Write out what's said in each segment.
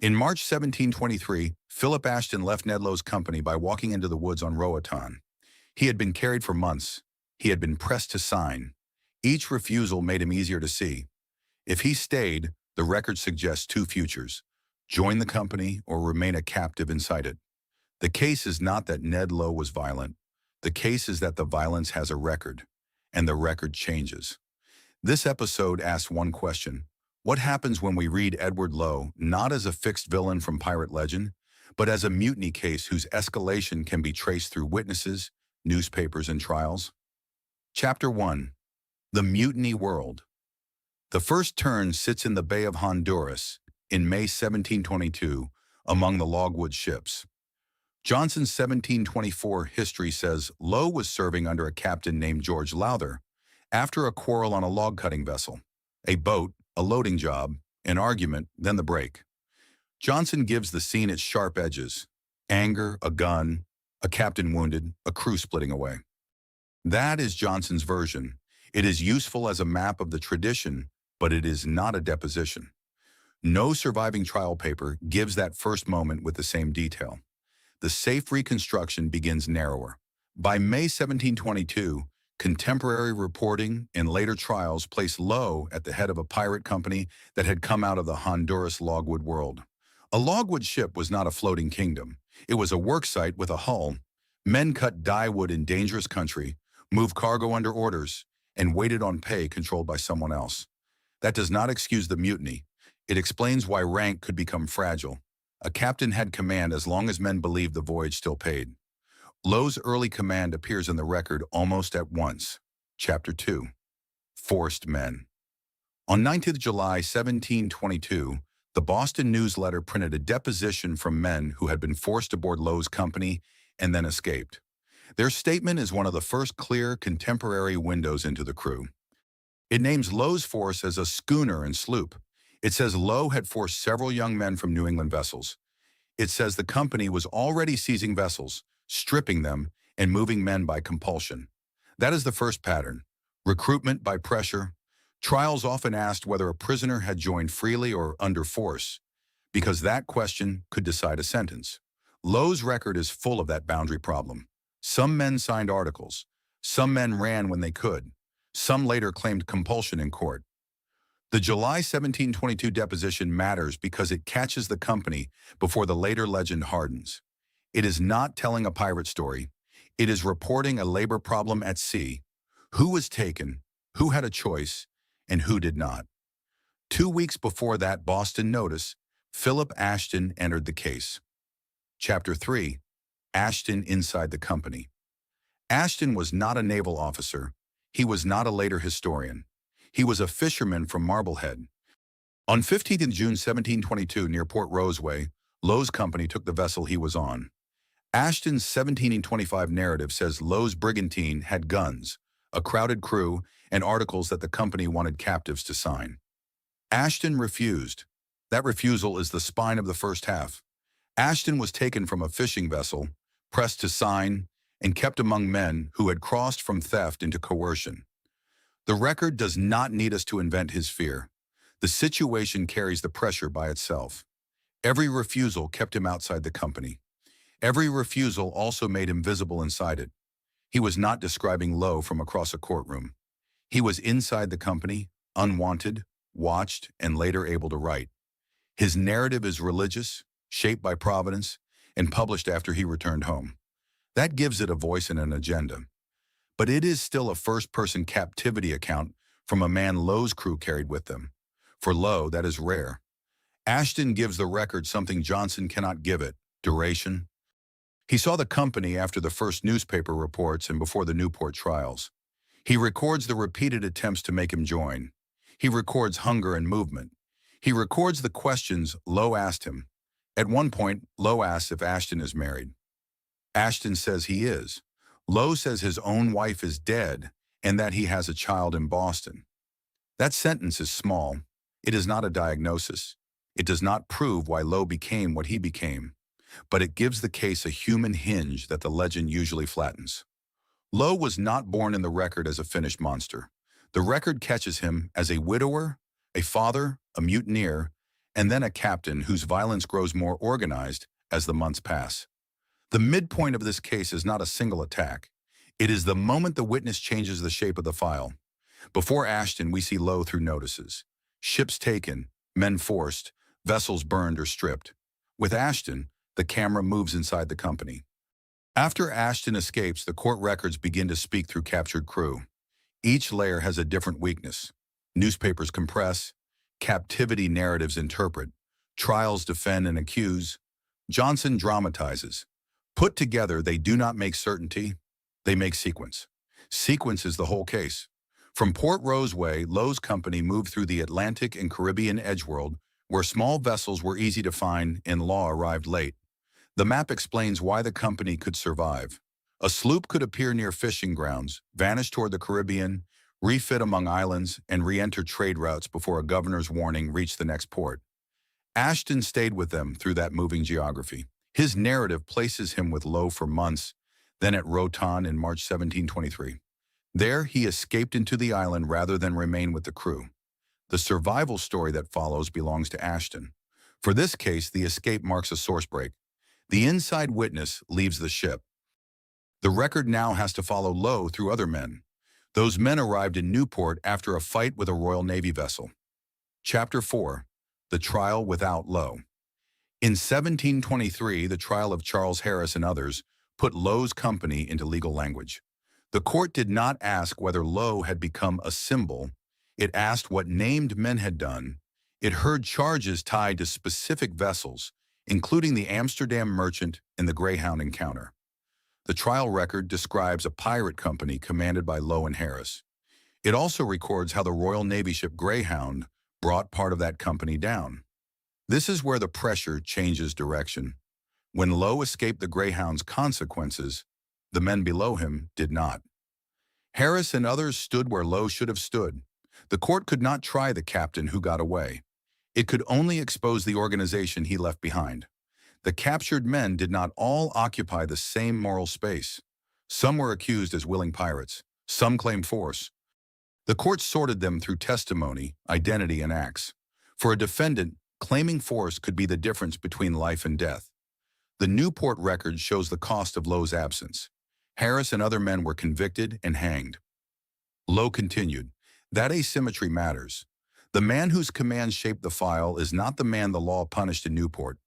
In March 1723, Philip Ashton left Ned Low's company by walking into the woods on Roatan. He had been carried for months. He had been pressed to sign. Each refusal made him easier to see. If he stayed, the record suggests two futures: join the company or remain a captive inside it. The case is not that Ned Low was violent. The case is that the violence has a record, and the record changes. This episode asks one question: what happens when we read Edward Low not as a fixed villain from pirate legend, but as a mutiny case whose escalation can be traced through witnesses, newspapers, and trials? Chapter 1. The Mutiny World. The first turn sits in the Bay of Honduras in May 1722 among the logwood ships. Johnson's 1724 history says Low was serving under a captain named George Lowther after a quarrel on a log-cutting vessel, a boat, a loading job, an argument, then the break. Johnson gives the scene its sharp edges: anger, a gun, a captain wounded, a crew splitting away. That is Johnson's version. It is useful as a map of the tradition, but it is not a deposition. No surviving trial paper gives that first moment with the same detail. The safe reconstruction begins narrower. By May 1722, contemporary reporting and later trials place Low at the head of a pirate company that had come out of the Honduras logwood world. A logwood ship was not a floating kingdom. It was a worksite with a hull. Men cut dyewood in dangerous country, moved cargo under orders, and waited on pay controlled by someone else. That does not excuse the mutiny. It explains why rank could become fragile. A captain had command as long as men believed the voyage still paid. Low's early command appears in the record almost at once. Chapter 2. Forced Men. On 19th July 1722, the Boston Newsletter printed a deposition from men who had been forced aboard Low's company and then escaped. Their statement is one of the first clear contemporary windows into the crew. It names Low's force as a schooner and sloop. It says Low had forced several young men from New England vessels. It says the company was already seizing vessels, stripping them, and moving men by compulsion. That is the first pattern: recruitment by pressure. Trials often asked whether a prisoner had joined freely or under force, because that question could decide a sentence. Low's record is full of that boundary problem. Some men signed articles. Some men ran when they could. Some later claimed compulsion in court. The July 1722 deposition matters because it catches the company before the later legend hardens. It is not telling a pirate story. It is reporting a labor problem at sea. Who was taken, who had a choice, and who did not. 2 weeks before that Boston notice, Philip Ashton entered the case. Chapter 3. Ashton inside the company. Ashton was not a naval officer. He was not a later historian. He was a fisherman from Marblehead. On 15th June 1722, near Port Roseway, Low's company took the vessel he was on. Ashton's 1725 narrative says Low's brigantine had guns, a crowded crew, and articles that the company wanted captives to sign. Ashton refused. That refusal is the spine of the first half. Ashton was taken from a fishing vessel, pressed to sign, and kept among men who had crossed from theft into coercion. The record does not need us to invent his fear. The situation carries the pressure by itself. Every refusal kept him outside the company. Every refusal also made him visible inside it. He was not describing Low from across a courtroom. He was inside the company, unwanted, watched, and later able to write. His narrative is religious, shaped by providence, and published after he returned home. That gives it a voice and an agenda. But it is still a first-person captivity account from a man Low's crew carried with them. For Low, that is rare. Ashton gives the record something Johnson cannot give it: duration. He saw the company after the first newspaper reports and before the Newport trials. He records the repeated attempts to make him join. He records hunger and movement. He records the questions Low asked him. At one point, Low asks if Ashton is married. Ashton says he is. Low says his own wife is dead and that he has a child in Boston. That sentence is small. It is not a diagnosis. It does not prove why Low became what he became, but it gives the case a human hinge that the legend usually flattens. Low was not born in the record as a finished monster. The record catches him as a widower, a father, a mutineer, and then a captain whose violence grows more organized as the months pass. The midpoint of this case is not a single attack. It is the moment the witness changes the shape of the file. Before Ashton, we see Lowe through notices. Ships taken, men forced, vessels burned or stripped. With Ashton, the camera moves inside the company. After Ashton escapes, the court records begin to speak through captured crew. Each layer has a different weakness. Newspapers compress, captivity narratives interpret, trials defend and accuse. Johnson dramatizes. Put together, they do not make certainty, they make sequence. Sequence is the whole case. From Port Roseway, Lowe's company moved through the Atlantic and Caribbean edgeworld, where small vessels were easy to find and law arrived late. The map explains why the company could survive. A sloop could appear near fishing grounds, vanish toward the Caribbean, refit among islands, and re-enter trade routes before a governor's warning reached the next port. Ashton stayed with them through that moving geography. His narrative places him with Lowe for months, then at Roatan in March 1723. There, he escaped into the island rather than remain with the crew. The survival story that follows belongs to Ashton. For this case, the escape marks a source break. The inside witness leaves the ship. The record now has to follow Lowe through other men. Those men arrived in Newport after a fight with a Royal Navy vessel. Chapter 4. The Trial Without Lowe. In 1723, the trial of Charles Harris and others put Lowe's company into legal language. The court did not ask whether Lowe had become a symbol. It asked what named men had done. It heard charges tied to specific vessels, including the Amsterdam Merchant and the Greyhound encounter. The trial record describes a pirate company commanded by Lowe and Harris. It also records how the Royal Navy ship Greyhound brought part of that company down. This is where the pressure changes direction. When Lowe escaped the Greyhound's consequences, the men below him did not. Harris and others stood where Lowe should have stood. The court could not try the captain who got away. It could only expose the organization he left behind. The captured men did not all occupy the same moral space. Some were accused as willing pirates. Some claimed force. The court sorted them through testimony, identity, and acts. For a defendant, claiming force could be the difference between life and death. The Newport record shows the cost of Lowe's absence. Harris and other men were convicted and hanged. Lowe continued, "That asymmetry matters. The man whose commands shaped the file is not the man the law punished in Newport.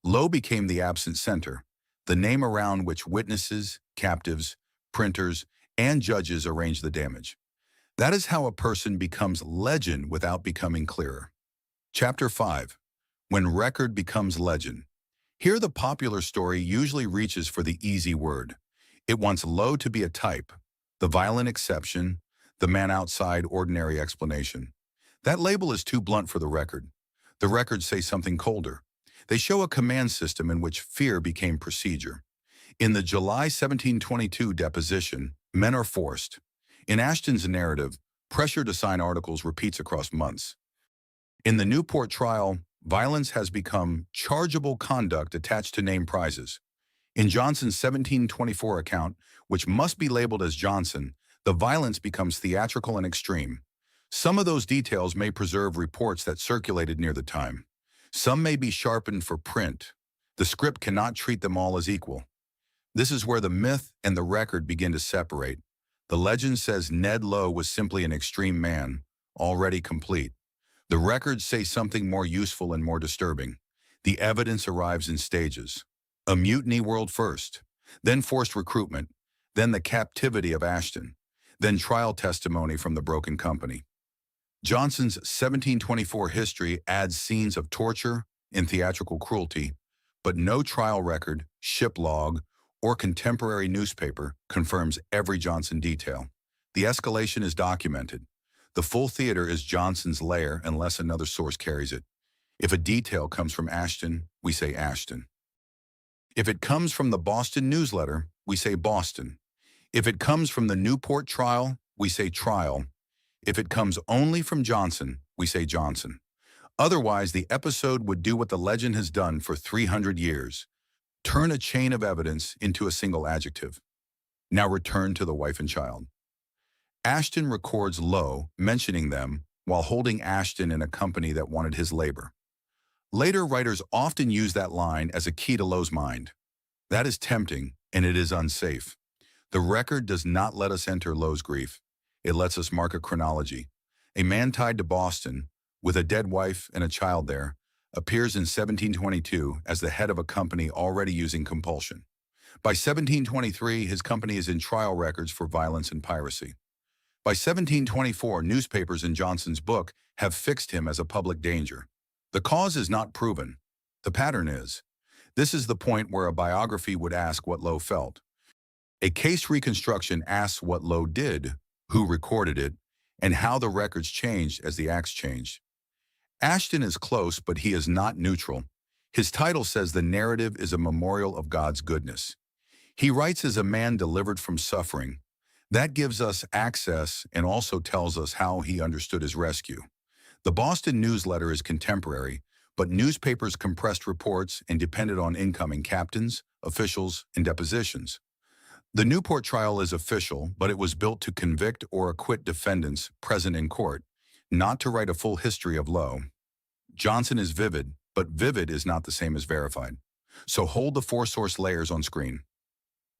Lowe became the absent center, the name around which witnesses, captives, printers, and judges arrange the damage. That is how a person becomes legend without becoming clearer." Chapter 5. When record becomes legend. Here the popular story usually reaches for the easy word. It wants Lowe to be a type, the violent exception, the man outside ordinary explanation. That label is too blunt for the record. The records say something colder. They show a command system in which fear became procedure. In the July 1722 deposition, men are forced. In Ashton's narrative, pressure to sign articles repeats across months. In the Newport trial, violence has become chargeable conduct attached to name prizes. In Johnson's 1724 account, which must be labeled as Johnson, the violence becomes theatrical and extreme. Some of those details may preserve reports that circulated near the time. Some may be sharpened for print. The script cannot treat them all as equal. This is where the myth and the record begin to separate. The legend says Ned Lowe was simply an extreme man, already complete. The records say something more useful and more disturbing. The evidence arrives in stages. A mutiny world first, then forced recruitment, then the captivity of Ashton, then trial testimony from the broken company. Johnson's 1724 history adds scenes of torture and theatrical cruelty, but no trial record, ship log, or contemporary newspaper confirms every Johnson detail. The escalation is documented. The full theater is Johnson's lair unless another source carries it. If a detail comes from Ashton, we say Ashton. If it comes from the Boston newsletter, we say Boston. If it comes from the Newport trial, we say trial. If it comes only from Johnson, we say Johnson. Otherwise, the episode would do what the legend has done for 300 years. Turn a chain of evidence into a single adjective. Now return to the wife and child. Ashton records Lowe mentioning them while holding Ashton in a company that wanted his labor. Later writers often use that line as a key to Lowe's mind. That is tempting, and it is unsafe. The record does not let us enter Lowe's grief. It lets us mark a chronology. A man tied to Boston, with a dead wife and a child there, appears in 1722 as the head of a company already using compulsion. By 1723, his company is in trial records for violence and piracy. By 1724, newspapers in Johnson's book have fixed him as a public danger. The cause is not proven. The pattern is. This is the point where a biography would ask what Lowe felt. A case reconstruction asks what Lowe did, who recorded it, and how the records changed as the acts changed. Ashton is close, but he is not neutral. His title says the narrative is a memorial of God's goodness. He writes as a man delivered from suffering. That gives us access and also tells us how he understood his rescue. The Boston newsletter is contemporary, but newspapers compressed reports and depended on incoming captains, officials, and depositions. The Newport trial is official, but it was built to convict or acquit defendants present in court, not to write a full history of Lowe. Johnson is vivid, but vivid is not the same as verified. So hold the four source layers on screen.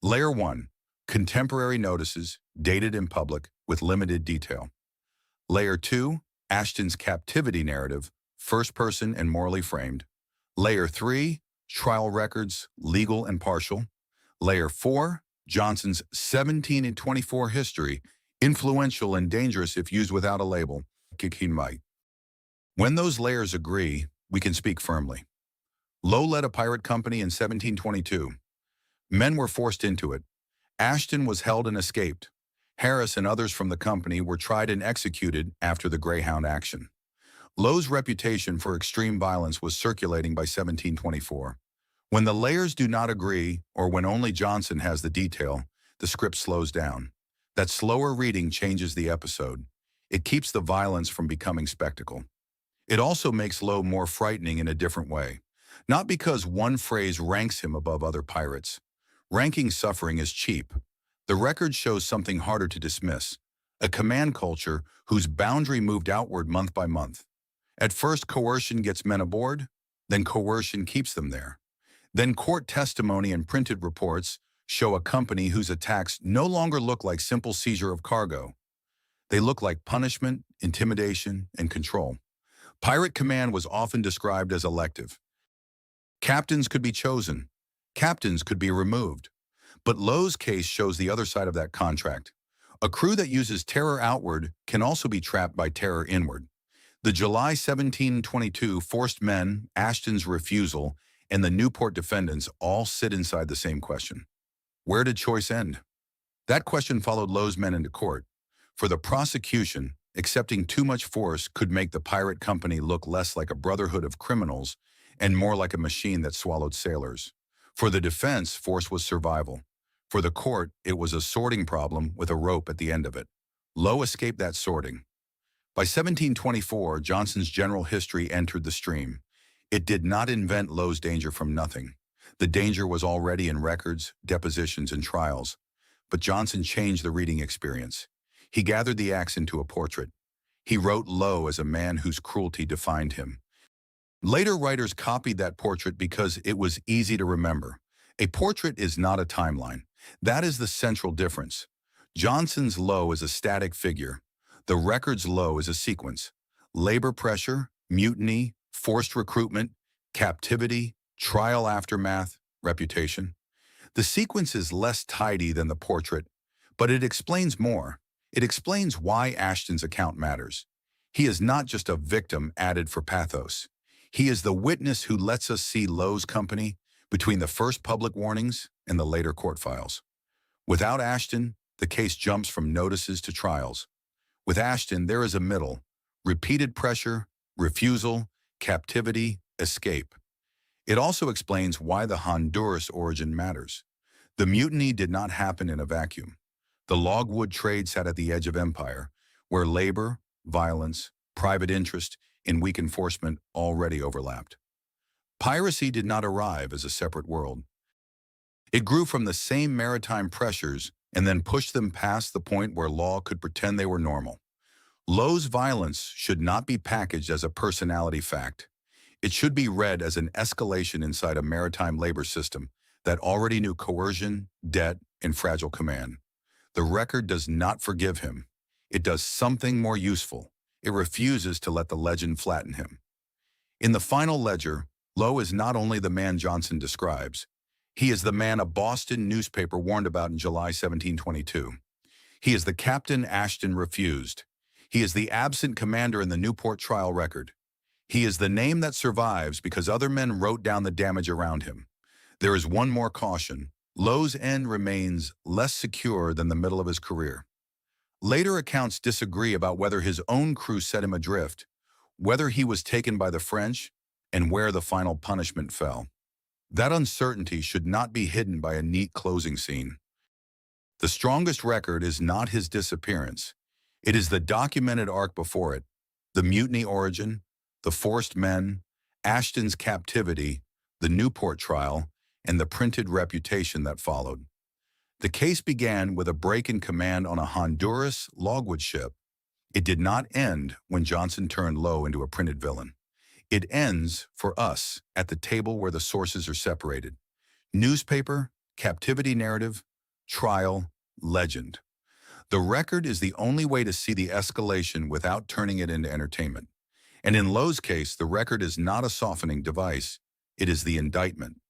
Layer 1. Contemporary notices, dated in public, with limited detail. Layer 2. Ashton's captivity narrative, first person and morally framed. Layer 3. Trial records, legal and partial. Layer 4. Johnson's 1724 history, influential and dangerous if used without a label. When those layers agree, we can speak firmly. Lowe led a pirate company in 1722. Men were forced into it. Ashton was held and escaped. Harris and others from the company were tried and executed after the Greyhound action. Lowe's reputation for extreme violence was circulating by 1724. When the layers do not agree, or when only Johnson has the detail, the script slows down. That slower reading changes the episode. It keeps the violence from becoming spectacle. It also makes Lowe more frightening in a different way. Not because one phrase ranks him above other pirates. Ranking suffering is cheap. The record shows something harder to dismiss. A command culture whose boundary moved outward month by month. At first, coercion gets men aboard, then coercion keeps them there. Then court testimony and printed reports show a company whose attacks no longer look like simple seizure of cargo. They look like punishment, intimidation, and control. Pirate command was often described as elective. Captains could be chosen. Captains could be removed. But Lowe's case shows the other side of that contract. A crew that uses terror outward can also be trapped by terror inward. The July 1722 forced men, Ashton's refusal, and the Newport defendants all sit inside the same question. Where did choice end? That question followed Lowe's men into court. For the prosecution, accepting too much force could make the pirate company look less like a brotherhood of criminals and more like a machine that swallowed sailors. For the defense, force was survival. For the court, it was a sorting problem with a rope at the end of it. Lowe escaped that sorting. By 1724, Johnson's general history entered the stream. It did not invent Lowe's danger from nothing. The danger was already in records, depositions, and trials. But Johnson changed the reading experience. He gathered the acts into a portrait. He wrote Lowe as a man whose cruelty defined him. Later writers copied that portrait because it was easy to remember. A portrait is not a timeline. That is the central difference. Johnson's Lowe is a static figure. The record's Lowe is a sequence. Labor pressure, mutiny, forced recruitment, captivity, trial aftermath, reputation. The sequence is less tidy than the portrait, but it explains more. It explains why Ashton's account matters. He is not just a victim added for pathos. He is the witness who lets us see Lowe's company between the first public warnings and the later court files. Without Ashton, the case jumps from notices to trials. With Ashton, there is a middle: repeated pressure, refusal, captivity, escape. It also explains why the Honduras origin matters. The mutiny did not happen in a vacuum. The logwood trade sat at the edge of empire, where labor, violence, private interest, and weak enforcement already overlapped. Piracy did not arrive as a separate world. It grew from the same maritime pressures and then pushed them past the point where law could pretend they were normal. Lowe's violence should not be packaged as a personality fact. It should be read as an escalation inside a maritime labor system that already knew coercion, debt, and fragile command. The record does not forgive him. It does something more useful. It refuses to let the legend flatten him. In the final ledger, Lowe is not only the man Johnson describes, he is the man a Boston newspaper warned about in July 1722. He is the captain Ashton refused. He is the absent commander in the Newport trial record. He is the name that survives because other men wrote down the damage around him. There is one more caution. Lowe's end remains less secure than the middle of his career. Later accounts disagree about whether his own crew set him adrift, whether he was taken by the French, and where the final punishment fell. That uncertainty should not be hidden by a neat closing scene. The strongest record is not his disappearance. It is the documented arc before it, the mutiny origin, the forced men, Ashton's captivity, the Newport trial, and the printed reputation that followed. The case began with a break in command on a Honduras logwood ship. It did not end when Johnson turned Lowe into a printed villain. It ends, for us, at the table where the sources are separated. Newspaper, captivity narrative, trial, legend. The record is the only way to see the escalation without turning it into entertainment. And in Lowe's case, the record is not a softening device. It is the indictment.